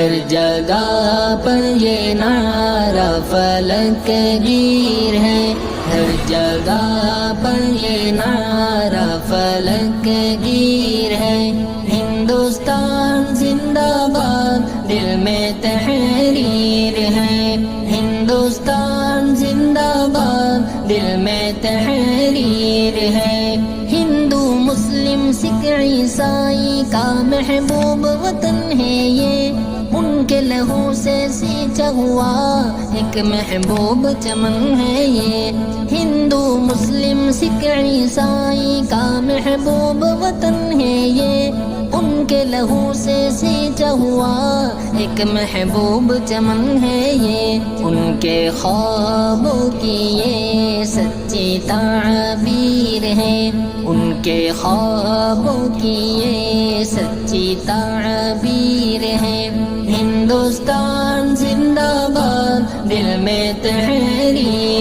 ہر جگہ پر یہ نعرہ فلک گیر ہے، ہر جگہ پر یہ نعرہ فلک گیر ہے۔ ہندوستان زندہ باد دل میں تحریر ہے، ہندوستان زندہ باد دل میں تحریر ہے۔ ہندو مسلم سکھ عیسائی کا محبوب وطن ہے یہ، ان کے لہو سے سینچا ہوا ایک محبوب چمن ہے یہ۔ ہندو مسلم سکھ عیسائی کا محبوب وطن ہے یہ، ان کے لہو سے سینچا ہوا ایک محبوب چمن ہے یہ۔ ان کے خوابوں کی یہ سچی تعبیر ہے، ان کے خوابوں کی یہ سچی تعبیر ہے۔ ہندوستان زندہ باد دل میں تحریر